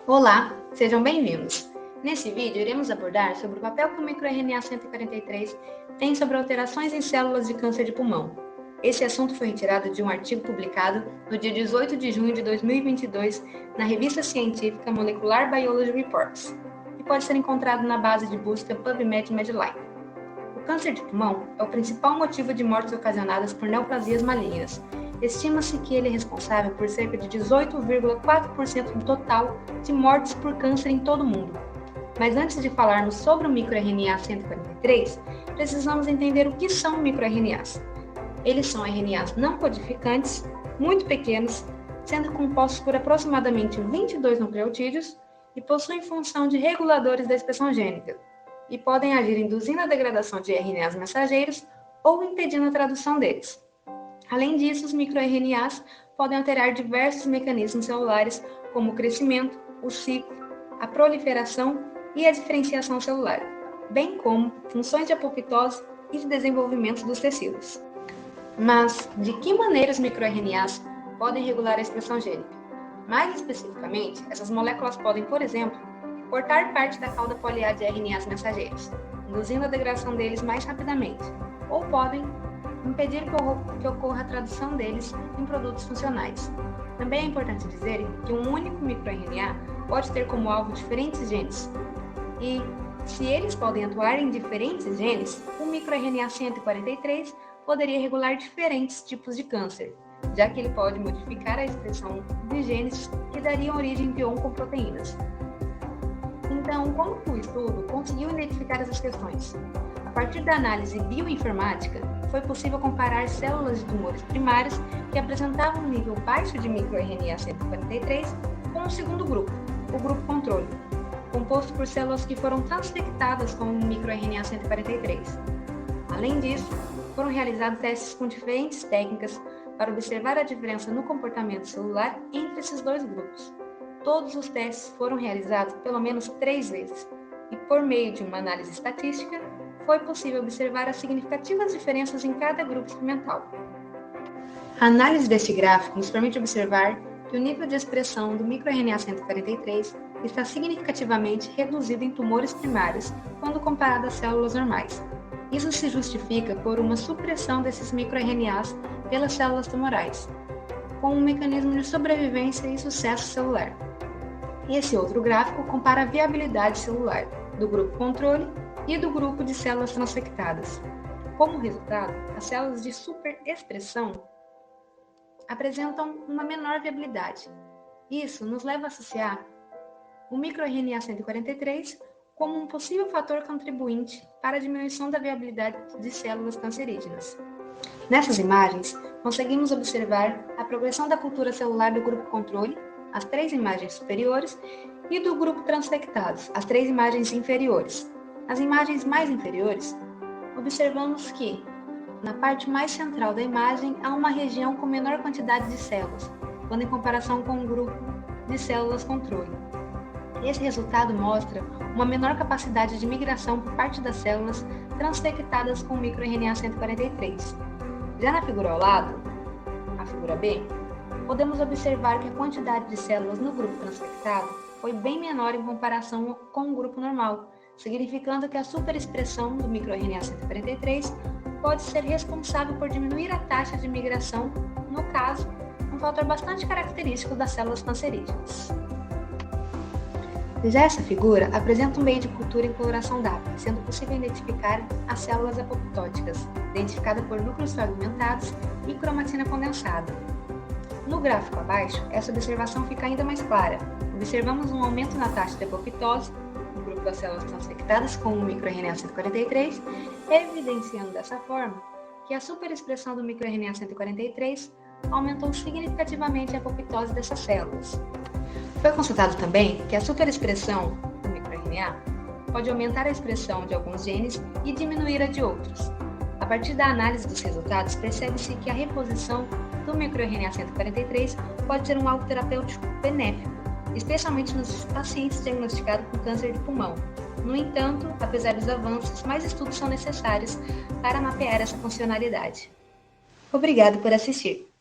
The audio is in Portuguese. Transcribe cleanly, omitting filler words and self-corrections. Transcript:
Olá, sejam bem-vindos. Nesse vídeo, iremos abordar sobre o papel que o microRNA 143 tem sobre alterações em células de câncer de pulmão. Esse assunto foi retirado de um artigo publicado no dia 18 de junho de 2022 na revista científica Molecular Biology Reports, e pode ser encontrado na base de busca PubMed Medline. O câncer de pulmão é o principal motivo de mortes ocasionadas por neoplasias malignas. Estima-se que ele é responsável por cerca de 18,4% do total de mortes por câncer em todo o mundo. Mas antes de falarmos sobre o microRNA 143, precisamos entender o que são microRNAs. Eles são RNAs não codificantes, muito pequenos, sendo compostos por aproximadamente 22 nucleotídeos e possuem função de reguladores da expressão gênica, e podem agir induzindo a degradação de RNAs mensageiros ou impedindo a tradução deles. Além disso, os microRNAs podem alterar diversos mecanismos celulares, como o crescimento, o ciclo, a proliferação e a diferenciação celular, bem como funções de apoptose e de desenvolvimento dos tecidos. Mas, de que maneira os microRNAs podem regular a expressão gênica? Mais especificamente, essas moléculas podem, por exemplo, cortar parte da cauda poliar de RNAs mensageiros, induzindo a degradação deles mais rapidamente, ou podem impedir que ocorra a tradução deles em produtos funcionais. Também é importante dizer que um único microRNA pode ter como alvo diferentes genes, e se eles podem atuar em diferentes genes, o microRNA 143 poderia regular diferentes tipos de câncer, já que ele pode modificar a expressão de genes que dariam origem de oncoproteínas. Então, como o estudo conseguiu identificar essas questões? A partir da análise bioinformática, foi possível comparar células de tumores primários que apresentavam um nível baixo de microRNA 143 com o segundo grupo, o grupo controle, composto por células que foram transfectadas com o microRNA 143. Além disso, foram realizados testes com diferentes técnicas para observar a diferença no comportamento celular entre esses dois grupos. Todos os testes foram realizados pelo menos 3 vezes, e por meio de uma análise estatística, foi possível observar as significativas diferenças em cada grupo experimental. A análise deste gráfico nos permite observar que o nível de expressão do microRNA 143 está significativamente reduzido em tumores primários quando comparado às células normais. Isso se justifica por uma supressão desses microRNAs pelas células tumorais, com um mecanismo de sobrevivência e sucesso celular. Esse outro gráfico compara a viabilidade celular do grupo controle e do grupo de células transfectadas. Como resultado, as células de superexpressão apresentam uma menor viabilidade. Isso nos leva a associar o microRNA 143 como um possível fator contribuinte para a diminuição da viabilidade de células cancerígenas. Nessas imagens, conseguimos observar a progressão da cultura celular do grupo controle, as 3 imagens superiores, e do grupo transfectados, as 3 imagens inferiores. Nas imagens mais inferiores, observamos que, na parte mais central da imagem, há uma região com menor quantidade de células, quando em comparação com o grupo de células controle. Esse resultado mostra uma menor capacidade de migração por parte das células transfectadas com o microRNA 143. Já na figura ao lado, a figura B, podemos observar que a quantidade de células no grupo transfectado foi bem menor em comparação com o grupo normal, significando que a superexpressão do microRNA 143 pode ser responsável por diminuir a taxa de migração, no caso, um fator bastante característico das células cancerígenas. Já essa figura apresenta um meio de cultura em coloração DAPI, sendo possível identificar as células apoptóticas, identificadas por núcleos fragmentados e cromatina condensada. No gráfico abaixo, essa observação fica ainda mais clara. Observamos um aumento na taxa de apoptose no grupo das células transfectadas com o microRNA 143, evidenciando dessa forma que a superexpressão do microRNA 143 aumentou significativamente a apoptose dessas células. Foi constatado também que a superexpressão do microRNA pode aumentar a expressão de alguns genes e diminuir a de outros. A partir da análise dos resultados, percebe-se que a reposição do microRNA 143 pode ser um alvo terapêutico benéfico, especialmente nos pacientes diagnosticados com câncer de pulmão. No entanto, apesar dos avanços, mais estudos são necessários para mapear essa funcionalidade. Obrigado por assistir!